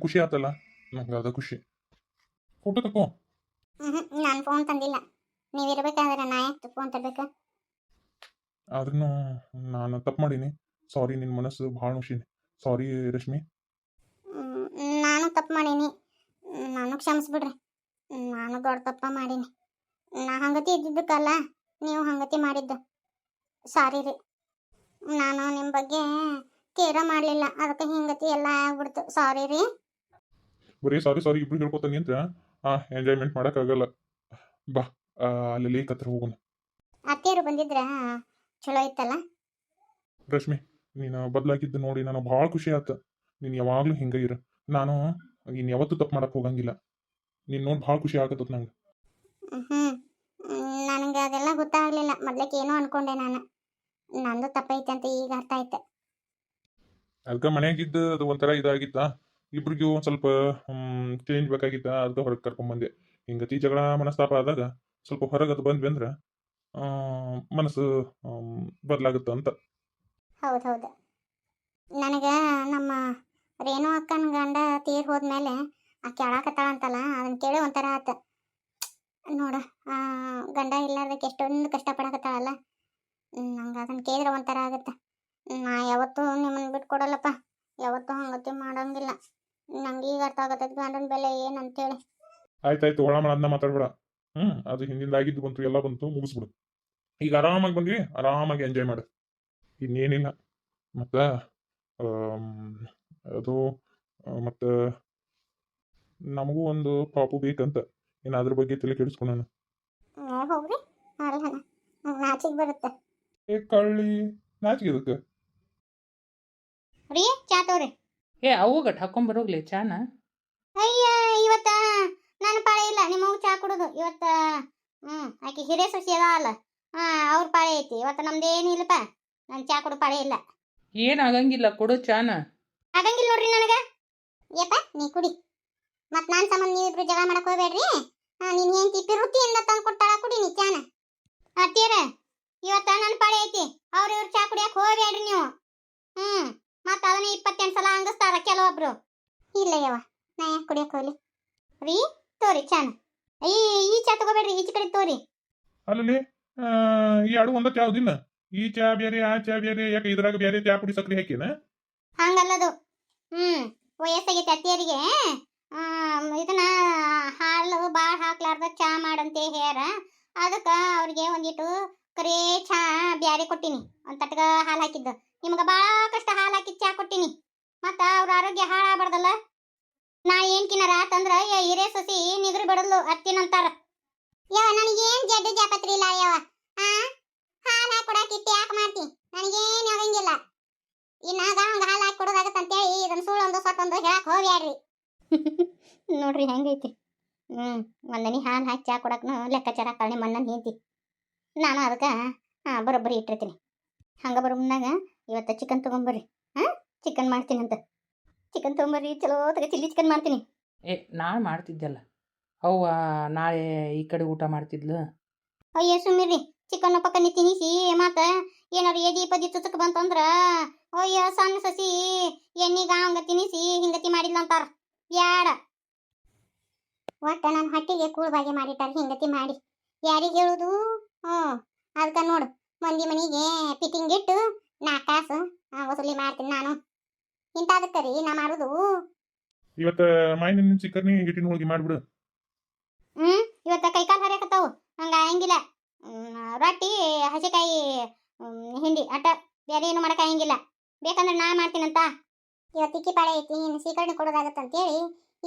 ಖುಷಿ ಆತಲ್ಲ, ನಂಗೆ ಅದ ಖುಷಿ. ಫೋಟೋ ತಕೋ. ನಾನು ಫೋನ್ ತಂದಿಲ್ಲ. ನೀವಿರ್ಬೇಕಾದ್ರೆ ನಾ ಯಾಕೆ ಫೋನ್ ತರಬೇಕು? ಆದ್ರೂ ನಾನು ತಪ್ಪು ಮಾಡೀನಿ. ಸಾರಿ, ನಿನ್ನ ಮನಸ್ಸು ಭಾಳ ನೋಶೀನಿ. ಸಾರಿ ರಶ್ಮಿ. ನಾನು ತಪ್ಪು ಮಾಡೀನಿ, ನಾನು ಕ್ಷಮಿಸ್ಬಿಡ್ರಿ. ನಾನು ದೊಡ್ಡ ತಪ್ಪ ಮಾಡೀನಿ. ನಾ ಹಂಗತಿ ಇದ್ದಿದ್ದಕ್ಕಲ್ಲ ನೀವು ಹಂಗತಿ ಮಾಡಿದ್ದು. ಸಾರಿ ರೀ. ನಾನು ನಿಮ್ಮ ಬಗ್ಗೆ ಕೇರ ಮಾಡಲಿಲ್ಲ, ಅದಕ್ಕೆ ಹಿಂಗತಿ ಎಲ್ಲ ಆಗ್ಬಿಡ್ತು. ಸಾರಿ ರೀ. ಬರೀ ಸಾರಿ ಸಾರಿ ಇಬ್ರು ಹೇಳ್ಕೊತ ನಿಂತ್ರ ಎಂಜಾಯ್ಮೆಂಟ್ ಮಾಡೋಕ್ಕಾಗಲ್ಲ. ಬಾ, ಅಲ್ಲಿ ಕತ್ರ ಹೋಗೋಣ. ಅತ್ತೆಯರು ಬಂದಿದ್ರ ಚಲೋ ಇತ್ತಲ್ಲ. ರಶ್ಮಿ, ನೀನು ಬದಲಾಗಿದ್ದು ನೋಡಿ ನಾನು ಭಾಳ ಖುಷಿ ಆಯ್ತು. ನೀನು ಯಾವಾಗಲೂ ಹಿಂಗೆ ಇರು. ನಾನು ಇನ್ನು ಯಾವತ್ತೂ ತಪ್ಪು ಮಾಡಕ್ಕೆ ಹೋಗಂಗಿಲ್ಲ. ನೀನು ನೋಡಿ ಭಾಳ ಖುಷಿ ಆಗತ್ತದ ನಂಗೆ. ನನಗೆ ಅದೆಲ್ಲ ಗೊತ್ತಾಗಲಿಲ್ಲ. ಮೊದ್ಲಕ್ಕೆ ಏನೋ ಅನ್ಕೊಂಡೆ ನಾನು. ನಂದು ತಪ್ಪೈತೆ ಅಂತ ಈಗ ಅರ್ಥ ಆಯ್ತು. ಅದಕ್ಕೆ ಮನೆಯಾಗಿದ್ದು ಅದು ಒಂಥರ ಇದಾಗಿತ್ತ, ಇಬ್ರಿಗೂ ಒಂದು ಸ್ವಲ್ಪ ಚೇಂಜ್ ಬೇಕಾಗಿತ್ತ. ಅದಕ್ಕೆ ಹೊರಗೆ ಕರ್ಕೊಂಬಂದೆ. ಹಿಂಗತಿ ಜಗಳ ಮನಸ್ತಾಪ ಆದಾಗ ಸ್ವಲ್ಪ ಹೊರಗೆ ಅದು ಬಂದ್ವಿ ಅಂದ್ರೆ ಮನಸ್ಸು ಬದಲಾಗುತ್ತೆ ಅಂತ. ಹೌದು. ನನಗೆ ನಮ್ಮ ರೇಣು ಅಕ್ಕನ ಗಂಡ ತೀರ್ ಹೋದ್ಮೇಲೆ ಆ ಕೇಳಾಕತ್ತಾಳ ಅಂತಲ್ಲ, ಅದನ್ನ ಕೇಳಿ ಒಂಥರ ಆತ ನೋಡ. ಗಂಡ ಇಲ್ಲಾರ್ದಕ್ಕೆ ಎಷ್ಟೊಂದು ಕಷ್ಟಪಡಕತ್ತಾಳಲ್ಲ, ನಂಗೆ ಅದನ್ನ ಕೇಳಿದ್ರೆ ಒಂಥರ ಆಗುತ್ತೆ. ನಾ ಯಾವತ್ತೂ ನಿಮ್ಮನ್ನು ಬಿಟ್ಕೊಡಲ್ಲಪ್ಪ, ಯಾವತ್ತೂ ಹಂಗತಿ ಮಾಡಂಗಿಲ್ಲ. ನಂಗೆ ಈಗ ಅರ್ಥ ಆಗತ್ತದ ಗಂಡನ ಬೆಲೆ ಏನಂತೇಳಿ. ಆಯ್ತಾಯ್ತು, ಒಳ ಅದನ್ನ ಮಾತಾಡ್ಬೇಡ. ಅದು ಹಿಂದಿಂದ ಆಗಿದ್ದು ಬಂತು, ಎಲ್ಲ ಬಂತು, ಮುಗಿಸ್ಬಿಡು. ಈಗ ಆರಾಮಾಗಿ ಬಂದ್ವಿ, ಆರಾಮಾಗಿ ಎಂಜಾಯ್ ಮಾಡು, ಇನ್ನೇನಿಲ್ಲ. ಮತ್ತು ಅದು ಮತ್ತು ನಮಗೂ ಒಂದು ಪಾಪು ಬೇಕಂತ. ಇನ್ನು ಅದ್ರ ಬಗ್ಗೆ ತಲೆ ಕೆಡಿಸ್ಕೊಳೋಣ. ಹೋಗ್ರಿ, ನಾಚಿಗೆ ಬರುತ್ತೆ. ಏ ಕಳ್ಳಿ, ನಾಚಿಗೆ ಇದಕ್ಕೆ ರೀ. ಚಾ ತೋರಿ. ಅವಗಟ್ ಹಾಕೊಂಬರೋಗ್ಲಿ ಚಾನ. ಅಯ್ಯ, ಇವತ್ತ ನನ್ನ ಪಾಳೆ ಇಲ್ಲ. ನಿಮ್ಮವ್ ಚಾ ಕುಡುದು ಇವತ್ತ. ಆಕೆ ಹಿರೇ ಸೊಸಿ ಅಲ್ಲ, ಅವ್ರ ಪಾಳೆ ಐತಿ ಇವತ್ತು. ನಮ್ದೇನಿಲ್ಲಪ್ಪ, ನಾನು ಚಾ ಕುಡು ಪಾಳೆ ಇಲ್ಲ. ಏನಾಗಂಗಿಲ್ಲ, ಕೊಡು ಚಾನ. ಆಗಂಗಿಲ್ಲ ನೋಡ್ರಿ ನನಗೆ. ಏಪ್ಪ ನೀ ಕುಡಿ, ಮತ್ತು ನಾನು ಸಂಬಂಧ ನೀವಿಬ್ರು ಜಗಳ ಮಾಡಕ್ ಹೋಗ್ಬೇಡ್ರಿ. ನೀನು ಏನು ತಿಪ್ಪಿರುತ್ತಿಯಿಂದ ತಂದು ಕೊಟ್ಟಾಳ, ಕುಡಿ ನೀ ಚಾನ. ಅತ್ತೀರ, ಇವತ್ತ ನನ್ನ ಪಾಳೆ ಐತಿ. ಇವ್ರು ಚಾ ಕುಡಿಯಕ್ಕೆ ಹೋಗ್ಬೇಡ್ರಿ ನೀವು. ಮತ್ತು ಅದನ್ನ 28 ಸಲ ಹಂಗಸ್ತಾರ ಕೆಲವೊಬ್ರು. ಇಲ್ಲ ಯವ್ವ, ನಾ ಯಾಕೆ ಕುಡಿಯಕ್ಕೆ ಹೋಗ್ಲಿ ರೀ. ತೋರಿ ಚಾನ. ಈ ಚಾ ತಗೋಬೇಡ್ರಿ, ಈಚೆ ಕಡೆ ತೋರಿ. ಅಲ್ಲಿ ಈ ಅಡು ಒಂದ ಚಾ ದಿನ, ಈ ಚಾ ಬೇರೆ ಆ ಚಾ ಬೇರೆ, ಯಾಕೆ ಇದ್ರಾಗ ಬೇರೆ ಚಾ ಪುಡಿ ಸಕ್ರೆ ಹಾಕಿನ? ಹಂಗಲ್ಲದು. ವಯಸ್ಸಾಗೈತೆ ಅತ್ತಿಯರಿಗೆ. ಇದನ್ನ ಹಾಲು ಭಾಳ ಹಾಕ್ಲಾರ್ದ ಚಾ ಮಾಡಂತೆ ಹೇಳ್ಯಾರ. ಅದಕ್ಕೆ ಅವ್ರಿಗೆ ಒಂದಿಟ್ಟು ಕರೇ ಚಾ ಬ್ಯಾರೆ ಕೊಟ್ಟಿನಿ. ಒಂದು ತಟ್ಗ ಹಾಲು ಹಾಕಿದ್ದು. ನಿಮ್ಗೆ ಭಾಳ ಕಷ್ಟ ಹಾಲು ಹಾಕಿದ್ದು ಚಾ ಕೊಟ್ಟಿನಿ. ಮತ್ತು ಅವ್ರ ಆರೋಗ್ಯ ಹಾಳಾಗಬಾರ್ದಲ್ಲ. ನಾ ಏನು ಕಿನ್ನಾರ ಆತಂದ್ರೆ ಹಿರೇ ಸೊಸಿ ನಿಗರು ಬಿಡಲ್ಲು ಅತ್ತಿನಂತಾರ. ಯವ ನನಗೇನು ಜಡ್ಡು ಜಾಪತ್ರಿ ಇಲ್ಲ ಯವ. ಹಾಲು ಹಾಕಿ ಕೊಡಾಕಿಟ್ಟು ಯಾಕೆ ಮಾಡ್ತಿ? ನನಗೇನು ಆಗಂಗಿಲ್ಲ. ಇನ್ನಾಗ ಹಂಗೆ ಹಾಲು ಹಾಕಿ ಕೊಡೋದಾಗತ್ತಂತೇಳಿ ಇದನ್ನು ಸುಳ್ಳೊಂದು ಸೊಟ್ಟೊಂದು ಹೇಳಕ್ಕೆ ಹೋಗ್ಯಾಡ್ರಿ. ನೋಡ್ರಿ ಹೆಂಗೈತಿ. ಒಂದನಿ ಹಾಲು ಹಾಕಿ ಚಾ ಕೊಡಕ್ಕೂ ಲೆಕ್ಕಾಚಾರ ಕಳ್ಳಿ ಮಣ್ಣನ್ನು ನಿಂತಿ. ನಾನು ಅದಕ್ಕೆ ಬರೋಬ್ಬರಿ ಇಟ್ಟಿರ್ತೀನಿ. ಹಂಗೆ ಬರೋ ಮುನ್ನಾಗ ಇವತ್ತು ಚಿಕನ್ ತೊಗೊಂಬರ್ರಿ. ಚಿಕನ್ ಮಾಡ್ತೀನಂತ. ಚಿಕನ್ ತೊಗೊಂಬರ್ರಿ, ಚಲೋ ತಗ ಚಿಲ್ಲಿ ಚಿಕನ್ ಮಾಡ್ತೀನಿ. ನಾಳೆ ಮಾಡ್ತಿದ್ದಲ್ಲ ಅವ್ವ, ನಾಳೆ ಈ ಕಡೆ ಊಟ ಮಾಡ್ತಿದ್ಲು. ಅಯ್ಯೋ ಸುಮ್ಮಿರ್ರಿ. ಚಿಕನ್ ಪಕ್ಕನೆ ತಿನ್ನಿಸಿ ಮತ್ತು ಏನಾರು ಎದಿ ಪದಿ ಚುಚಕ್ ಬಂತಂದ್ರ ಅಯ್ಯೋ ಸಣ್ಣ ಸಸಿ ಎಣ್ಣಿಗ ಹಂಗ ತಿನ್ನಿಸಿ ಹಿಂಗತಿ ಮಾಡಿಲ್ಲ ಅಂತಾರ. ಬ್ಯಾಡ. ಒಟ್ಟ ನನ್ನ ಹೊಟ್ಟಿಗೆ ಕೂಳ್ಬಾಗಿ ಮಾಡಿಟ್ಟಾರ ಹಿಂಗತಿ ಮಾಡಿ. ಯಾರಿಗೆ ಹೇಳುದು? ಅದಕ್ಕೆ ನೋಡು, ಮಂದಿ ಮನಿಗೆ ಪಿಟಿಂಗ್ ಇಟ್ಟು 4 ಕಾಸು ವಸೂಲಿ ಮಾಡ್ತೀನಿ ನಾನು. ಇಂಥದಕ್ಕೆ ರೀ ನಾ ಮಾಡುದು. ಇವತ್ತು ಮಾಯಿನ ಚಿಕನ್ ಹಿಟ್ಟಿನ ಹೋಳಿಗೆ ಮಾಡ್ಬಿಡು. ಇವತ್ತು ಕೈಕಾಲು ಹರಿಯಕತ್ತಾವು, ಹಂಗೆ ಆಗಂಗಿಲ್ಲ. ರೊಟ್ಟಿ ಹಸಿಕಾಯಿ ಹಿಂಡಿ ಅಟ್ಟ, ಬೇರೆ ಏನು ಮಾಡಕ್ಕೆ ಆಗಂಗಿಲ್ಲ. ಬೇಕಂದ್ರೆ ನಾ ಮಾಡ್ತೀನಂತ. ಇವತ್ತು ಇಕ್ಕಿ ಪಾಳೆ ಐತಿ, ಇನ್ನು ಸೀಕರಣೆ ಕೊಡೋದಾಗತ್ತಂತೇಳಿ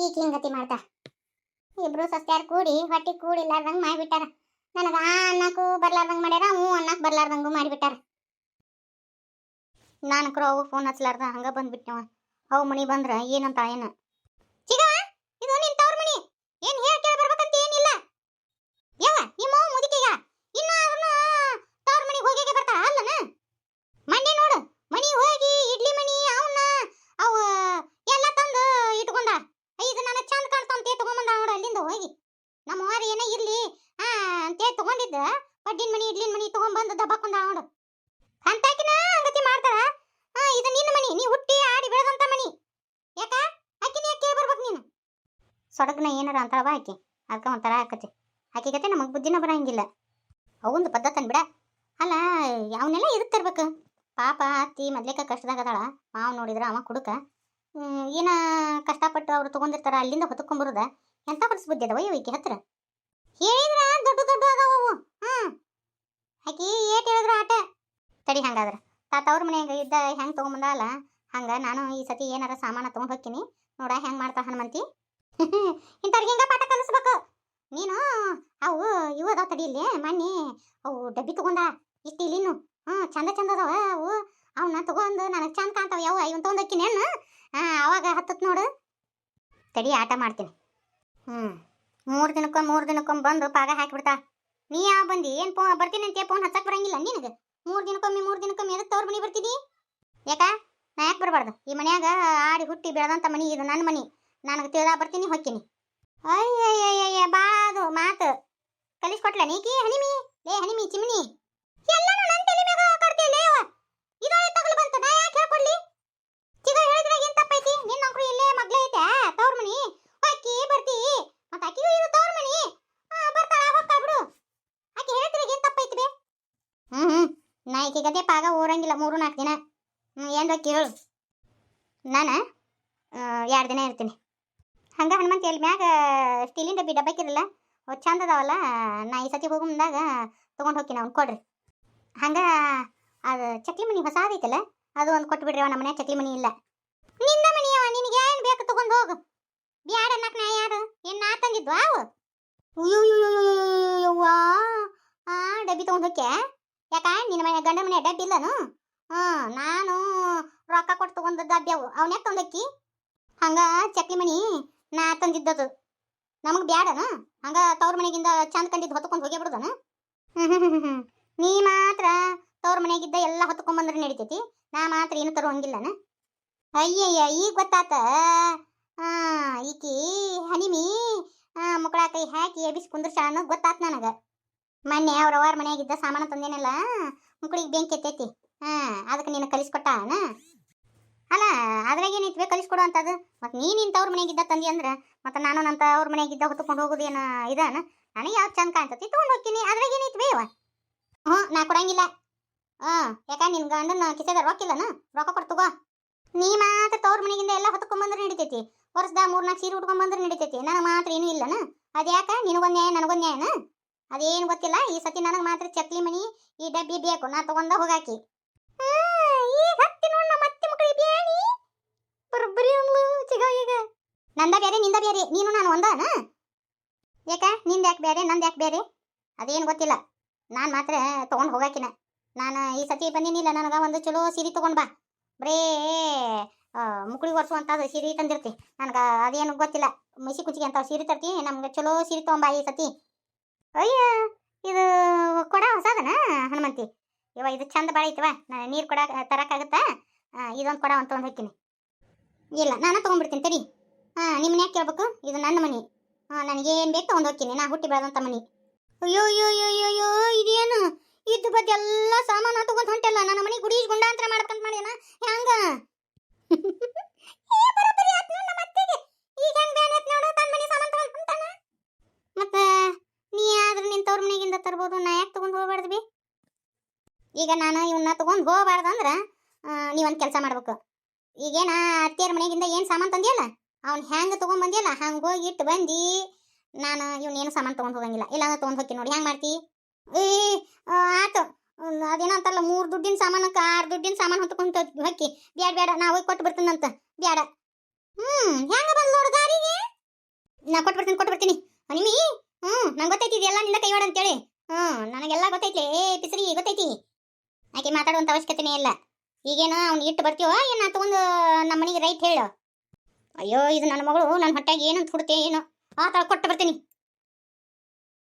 ಈಕಿ ಹಿಂಗತಿ ಮಾಡ್ತಾ. ಇಬ್ರು ಸಸ್ತ್ಯಾರು ಕೂಡಿ ಹೊಟ್ಟೆ ಕೂಡಿಲ್ಲಾರ್ದಂಗೆ ಮಾಡಿಬಿಟ್ಟಾರ. ನನಗೆ ಅನ್ನಕ್ಕೂ ಬರ್ಲಾರ್ದಂಗೆ ಮಾಡ್ಯಾರ, ಅನ್ನಕ್ಕೆ ಬರ್ಲಾರ್ದಂಗೂ ಮಾಡಿಬಿಟ್ಟಾರ. ನಾನು ಅವು ಫೋನ್ ಹಚ್ಲಾರ್ದ ಹಂಗೆ ಬಂದ್ಬಿಟ್ಟವ. ಅವು ಮನಿ ಬಂದ್ರೆ ಏನಂತ ಏನು ಚಿಗವ, ಇದು ನಿನ್ನ ತವ್ರ ಮನಿ, ಏನು ಹೇಳಿ ಕೇಳಿ ಬರ್ಬೇಕಂತ ಏನಿಲ್ಲ. ಯವ್ವ ನಿಮ್ಮ ಮುದುಕಿಗ ಇನ್ನ ಅವನು ತವ್ರ ಮನಿಗೆ ಹೋಗಿ ಬರ್ತಾಳ ಅಲ್ಲನ? ಮಂಡಿ ನೋಡು, ಮನಿ ಹೋಗಿ ಇಡ್ಲಿ ಮನಿ ಅವನ್ನ ಅವು ಎಲ್ಲ ತಂದು ಇಟ್ಕೊಂಡ. ಇದು ನನಗೆ ಚಂದ ಕಾಣ್ತಂತೆ ತಗೊಂಬಂದ ನೋಡು ಅಲ್ಲಿಂದ ಹೋಗಿ. ನಮ್ಮ ವಾರ ಏನೇ ಇರ್ಲಿ ಅಂತೇಳಿ ತಗೊಂಡಿದ್ದ ಪಡ್ಡಿನ ಮನಿ ಇಡ್ಲಿನ ಮನಿ ತಗೊಂಡ್ಬಂದು ದಬ್ಬಾಕೊಂಡ ನೋಡು. ಅಂತಾಕಿನ ಹಂಗತಿ ಮಾಡ್ತಾಳ. ಇದು ನಿನ್ನ ಮನಿ, ನೀ ಹುಟ್ಟಿ ಆಡಿ ಬೆಳೆದಂತ ಮನಿ. ಯಾಕ ಅಕ್ಕಿನ ಕೇಳಿ ಬರ್ಬೇಕು. ಸೊಡಗ್ನ ಏನಾರ ಅಂತಾಳವ ಆಕಿ ಅದಕ್ಕೆ ಒಂಥರ ಆಕತಿ ಆಕಿಗತೆ ನಮಗೆ ಬುದ್ಧಿನ ಬರಂಗಿಲ್ಲ ಅವಂದು ಪದ್ಧತನ್ ಬಿಡ ಅಲ್ಲ ಅವನ್ನೆಲ್ಲ ಎದಕ್ ತರ್ಬೇಕು ಪಾಪ ಅತ್ತಿ ಮೊದ್ಲೇಕ ಕಷ್ಟದಾಗ ಅದಾಳ ಮಾವು ನೋಡಿದ್ರ ಅವ ಕುಡುಕ ಏನ ಕಷ್ಟಪಟ್ಟು ಅವ್ರು ತಗೊಂಡಿರ್ತಾರ ಅಲ್ಲಿಂದ ಹೊತ್ಕೊಂಬರುದ ಎಂತ ಹೊಡ್ಸ್ ಬುದ್ಧಿ ಅದಾವ ಈಕಿ ಹತ್ರ ಹೇಳಿದ್ರ ದೊಡ್ಡ ದೊಡ್ಡ ಅದಾವು ಆಕಿ ಏಟ್ ಹೇಳಿದ್ರ ಆಟ ತಡಿ ಹಂಗಾದ್ರ ತಾತ ಅವ್ರ ಮನ್ಯಾಗ ಇದ್ದ ಹೆಂಗ್ ತಗೊಂಬಂದಲ್ಲ ಹಂಗ ನಾನು ಈ ಸತಿ ಏನಾರ ಸಾಮಾನ ತಗೊಂಡ್ ಹೋಗ್ತೀನಿ ನೋಡ ಹೆಂಗ್ ಮಾಡ್ತಾ ಹನುಮಂತಿ ಇಂಥವ್ರಿಗೆ ಹಿಂಗ ಪಾಠ ಕಲಿಸ್ಬೇಕು ನೀನು ಅವು ಇವು ಅದಾವ ತಡಿ ಇಲ್ಲಿ ಮಣ್ಣಿ ಅವು ಡಬ್ಬಿ ತಗೊಂಡ ಇಷ್ಟು ಇಲ್ಲಿನು ಚಂದ ಚಂದ ಅದಾವ ಅವು ಅವನ್ನ ತಗೊಂಡು ನನಗೆ ಚಂದ ಕಾಣ್ತಾವ ಯಾವ ಇವನ್ ತಗೊಂಡೋಕ್ಕಿನಿ ಅಣ್ಣ ಅವಾಗ ಹತ್ತತ್ ನೋಡು ತಡಿ ಆಟ ಮಾಡ್ತೀನಿ 3 ದಿನಕ್ಕೊಮ್ಮೆ ಬಂದು ಪಾಗ ಹಾಕಿಬಿಡ್ತಾ ನೀ ಯಾವ ಬಂದಿ ಏನು ಬರ್ತೀನಿ ಅಂತ ಫೋನ್ ಹಚ್ಚಕ್ ಬರಂಗಿಲ್ಲ ನಿನಗೆ 3 ದಿನಕ್ಕೊಮ್ಮೆ ಎದಕ್ಕೆ ತವ್ರ ಮನೆ ಬರ್ತಿದಿ ಯಾಕ ನಾ ಯಾಕೆ ಬರಬಾರ್ದು ಈ ಮನ್ಯಾಗ ಆಡಿ ಹುಟ್ಟಿ ಬೆಳೆದಂಥ ಮನಿ ಇದು ನನ್ನ ಮನಿ ನನಗೆ ತಿಳಿದ ಬರ್ತೀನಿ ಹೊಕ್ಕಿನಿ ಅಯ್ಯಯ್ಯಯ್ಯ ಭಾಳ ಅದು ಮಾತು ಕಲಿಸ್ಕೊಟ್ಲ ನೀಕಿ ಹನಿಮಿ ಲೇ ಹನಿಮಿ ಚಿಮನಿ ಎಲ್ಲಾನು ನನ್ನ ತಲೆ ಮ್ಯಾಗ ಕಡ್ತಿಯಲ್ಲೇ ಇದೋ ತಗಲು ಬಂತು ನಾ ಯಾಕೆ ಹೇಳ್ಕೊಡ್ಲಿ ಚಿಗ ಹೇಳಿದ್ರಾಗ ಏನು ತಪ್ಪೈತಿ ನಿನ್ನ ಅಂಕರು ಇಲ್ಲೇ ಮಗ್ಲೇ ಐತೆ ತವ್ರ ಮನಿ ಹೊಕ್ಕಿ ಬರ್ತಿ ಮತ್ತೆ ಆಕಿಗೂ ಇದು ತವ್ರ ಮನಿ ಬರ್ತಾಳ ಹೊಕ್ಕ ಬಿಡು ಆಕೆ ಹೇಳಿದ್ರಾಗ ಏನು ತಪ್ಪೈತಿ ಬೇ ನಾ ಈಕೆ ಗದೆ ಪಾಗ ಊರಂಗಿಲ್ಲ 3-4 ದಿನ ಏನು ಕೇಳು ನಾನು 2 ದಿನ ಇರ್ತೀನಿ ಹಂಗೆ ಹನುಮಂತ ಎಲ್ಲಿ ಮ್ಯಾಗ ಸ್ಟೀಲಿನ ಡಬ್ಬಕ್ಕಿರಲ್ಲ ಅವು ಚಂದ ಅದಾವಲ್ಲ ನಾ ಈ ಸತಿ ಹೋಗೋ ಮುಂದಾಗ ತೊಗೊಂಡು ಹೋಗ್ತೀನಿ ಅವ್ನು ಕೊಡ್ರಿ ಹಂಗೆ ಅದು ಚಕ್ಲಿ ಮನಿ ಹೊಸಾದೈತಲ್ಲ ಅದು ಒಂದು ಕೊಟ್ಬಿಡ್ರಿ ನಮ್ಮ ಮನೆ ಚಕ್ಲಿ ಮನಿ ಇಲ್ಲ ನಿನ್ನ ಮನಿಯವ ನಿನಗೆ ಏನು ಬೇಕು ತೊಗೊಂಡು ಹೋಗು ಬ್ಯಾಡ ಅನ್ನಕ್ಕೆ ನಾ ಯಾರು ಏನು ನಾ ತಂದಿದ್ವಾ ಅವು ಅಯ್ಯವ್ವಾ ಡಬ್ಬಿ ತೊಗೊಂಡು ಹೋಗ್ಯ ಯಾಕ ನಿನ್ನ ಮನೆ ಗಂಡ ಮನೆ ಡಬ್ಬಿ ಇಲ್ಲನು ನಾನು ರೊಕ್ಕ ಕೊಟ್ಟು ತೊಗೊಂಡ ಡಬ್ಬಿ ಅವು ಅವನ್ಯಾಕೆ ತೊಗೊಂಡಕ್ಕಿ ಹಂಗ ಚಕ್ಲಿ ಮನಿ ನಾ ತಂದಿದ್ದದು ನಮಗೆ ಬ್ಯಾಡನ ಹಂಗ ತವ್ರ ಮನೆಗಿಂದ ಚಂದ ಕಂಡಿದ್ದು ಹೊತ್ಕೊಂಡು ಹೋಗೇ ಬಿಡುದನ ನೀ ಮಾತ್ರ ತವ್ರ ಮನೆಗಿದ್ದ ಎಲ್ಲ ಹೊತ್ಕೊಂಡ್ಬಂದ್ರೆ ನಡಿತೈತಿ ನಾ ಮಾತ್ರ ಏನು ತರುವಂಗಿಲ್ಲನ ಅಯ್ಯಯ್ಯ ಈಗ ಗೊತ್ತಾತ ಈಕಿ ಹನಿಮಿ ಮುಕ್ಕಳ ಕೈ ಹಾಕಿ ಎಬಿಸಿ ಕುಂದ್ರಸಾಳ ಗೊತ್ತಾತ್ ನನಗೆ ಮೊನ್ನೆ ಅವ್ರವ್ರ ಮನೆಯಾಗಿದ್ದ ಸಾಮಾನು ತಂದೇನಲ್ಲ ಮುಕ್ಕಳಿಗೆ ಬೆಂಕಿ ಎತ್ತೈತಿ ಅದಕ್ಕೆ ನೀನು ಕಲಿಸ್ಕೊಟ್ಟಾನ ಅಲ್ಲ ಅದ್ರಾಗೇನೈತಿ ಕಲಿಸ್ಕೊಡು ಅಂತದು ಮತ್ತು ನೀನು ತವ್ರ ಮನೆಯಾಗಿದ್ದ ತಂದಿ ಅಂದ್ರೆ ಮತ್ತು ನಾನು ನನ್ನ ತವ್ರ ಮನೆಯಾಗಿದ್ದ ಹೊತ್ಕೊಂಡು ಹೋಗೋದೇನು ಇದಾನ ನನಗೆ ಯಾವ್ದು ಚಂದ ಕಾಣ್ತತಿ ತೊಗೊಂಡು ಹೋಗ್ತೀನಿ ಅದ್ರಾಗೇನೈತಿ ಬೇವ ನಾ ಕೊಡಂಗಿಲ್ಲ ಯಾಕ ನಿನ್ನ ಗಂಡನ ಕಿಸೆದ ರೊಕ್ಕಿಲ್ಲನ ರೊಕ್ಕ ಕೊಟ್ಟು ತಗೋ ನೀ ಮಾತ್ರ ತವ್ರ ಮನೆಗಿಂದ ಎಲ್ಲ ಹೊತ್ಕೊಂಡ್ಬಂದ್ರೆ ನಡಿತೈತಿ ವರ್ಷದ 3-4 ಸೀರೆ ಉಟ್ಕೊಂಡ್ಬಂದ್ರೆ ನಡಿತೈತಿ ನನಗೆ ಮಾತ್ರ ಏನೂ ಇಲ್ಲನ ಅದ್ಯಾಕ ನಿನಗೊಂದು ನ್ಯಾಯ ನನಗೊಂದು ನ್ಯಾಯನ ಅದೇನು ಗೊತ್ತಿಲ್ಲ ಈ ಸತಿ ನನಗೆ ಮಾತ್ರ ಚಕ್ಲಿ ಮನಿ ಈ ಡಬ್ಬಿ ಬೇಕು ನಾ ತಗೊಂಡ ಹೋಗಾಕಿ ಈಗ ಹತ್ತಿ ನೋಡ್ ನಮ್ಮ ಅತ್ತೆ ಮಕ್ಕಳಿಗೆ ಬ್ಯಾಣಿ ಬರೋಬ್ಬರಿ ಅಂದ್ಲು ಚಿಗ ಈಗ ನಂದ ಬೇರೆ ನಿಂದ ಬೇರೆ ನೀನು ನಾನು ಒಂದಾನ ಯಾಕ ನಿಂದ ಯಾಕೆ ಬೇರೆ ನಂದು ಯಾಕೆ ಬೇರೆ ಅದೇನು ಗೊತ್ತಿಲ್ಲ ನಾನು ಮಾತ್ರ ತೊಗೊಂಡು ಹೋಗಾಕಿನ ನಾನು ಈ ಸತಿ ಬಂದಿನಿಲ್ಲ ನನಗೆ ಒಂದು ಚಲೋ ಸೀರೆ ತೊಗೊಂಡು ಬಾ ಬರೇ ಮುಕ್ಕಳಿಗೆ ಒರೆಸುವಂಥದ್ದು ಸೀರೆ ತಂದಿರ್ತಿ ನನಗೆ ಅದೇನು ಗೊತ್ತಿಲ್ಲ ಮಿಸಿ ಕುಚಿಗೆ ಅಂತ ಸೀರೆ ತರ್ತಿ ನಮ್ಗೆ ಚಲೋ ಸೀರೆ ತೊಗೊಂಬಾ ಈ ಸತಿ ಅಯ್ಯ ಇದು ಕೊಡ ಹೊಸದನ ಹನುಮಂತಿ ಇವ ಇದು ಚಂದ ಭಾಳ ಐತಿವ ನಾನು ನೀರು ಕೊಡ ತರಕಾಗುತ್ತಾ ಇದೊಂದು ಕೊಡ ಅಂತ ತೊಗೊಂಡು ಹೋಗ್ತೀನಿ ಇಲ್ಲ ನಾನು ತೊಗೊಂಡ್ಬಿಡ್ತೀನಿ ತಡಿ ನಿಮ್ಮನ್ನ ಯಾಕೆ ಕೇಳ್ಬೇಕು ಇದು ನನ್ನ ಮನೆ ನನಗೇನು ಬೇಕು ತೊಗೊಂಡು ಹೋಗ್ತೀನಿ ನಾ ಹುಟ್ಟಿ ಬೆಳೆದಂಥ ಮನೆ ಅಯ್ಯೋ ಅಯ್ಯೋ ಅಯ್ಯೋ ಅಯ್ಯೋ ಇದೇನು ಇದ್ದು ಬದ್ದು ಎಲ್ಲ ಸಾಮಾನು ತೊಗೊಂಡು ಹೊಂಟಲ್ಲ ನನ್ನ ಮನೆ ಗುಡಿ ಗುಂಡಾಂತರ ಮಾಡ್ಬೇಕಂತ ಮಾಡ್ಯಾನ ಹೆಂಗ ಮತ್ತೆ ನೀ ಆದ್ರೆ ನಿನ್ನ ತವ್ರ ಮನೆಗಿಂದ ತರ್ಬೋದು ನಾ ಯಾಕೆ ತೊಗೊಂಡು ಹೋಗ್ಬಾರ್ದು ಬಿ ಈಗ ನಾನು ಇವನ್ನ ತೊಗೊಂಡು ಹೋಗ್ಬಾರ್ದು ಅಂದ್ರೆ ನೀವೊಂದು ಕೆಲಸ ಮಾಡ್ಬೇಕು ಈಗೇನ ಅತ್ತೆಯರ ಮನೆಗಿಂದ ಏನು ಸಾಮಾನು ತಂದಿಯಲ್ಲ ಅವ್ನು ಹೆಂಗೆ ತೊಗೊಂಡ್ಬಂದಿಯಲ್ಲ ಹಂಗೆ ಹೋಗಿ ಇಟ್ಟು ಬಂದು ನಾನು ಇವನೇನು ಸಾಮಾನು ತೊಗೊಂಡು ಹೋಗಂಗಿಲ್ಲ ಇಲ್ಲಾಂದ್ರೆ ತೊಗೊಂಡು ಹೋಗ್ತೀನಿ ನೋಡಿ ಹೆಂಗೆ ಮಾಡ್ತಿ ಆತು ಅದೇನೋ ಅಂತಾರಲ್ಲ 3 ದುಡ್ಡಿನ ಸಾಮಾನಕ್ಕೆ 6 ದುಡ್ಡಿನ ಸಾಮಾನು ಹೊತ್ಕೊಂಡು ಹೊಕ್ಕಿ ಬೇಡ ನಾ ಹೋಗಿ ಕೊಟ್ಟು ಬರ್ತೀನಂತ ಬೇಡ ಹೆಂಗೆ ಬಂದು ನೋಡು ದಾರಿಗೆ ನಾ ಕೊಟ್ಟು ಬರ್ತೀನಿ ನಿಮಿ ನಂಗೆ ಗೊತ್ತೈತಿ ಇದೆಲ್ಲ ನಿಂದ ಕೈವಾಡ ಅಂತೇಳಿ ನನಗೆಲ್ಲ ಗೊತ್ತೈತಿ ಪಿಸರಿ ಗೊತ್ತೈತಿ ಆಕೆ ಮಾತಾಡುವಂಥ ಅವಶ್ಯಕತೆನೇ ಇಲ್ಲ ಈಗೇನು ಅವ್ನು ಇಟ್ಟು ಬರ್ತೀವೋ ಏನು ನಾ ತೊಗೊಂಡು ನಮ್ಮ ಮನೆಗೆ ರೈಟ್ ಹೇಳು ಅಯ್ಯೋ ಇದು ನನ್ನ ಮಗಳು ನನ್ನ ಹೊಟ್ಟೆಗೆ ಏನಂತ ಕೊಡ್ತೆ ಏನೋ ಕೊಟ್ಟು ಬರ್ತೀನಿ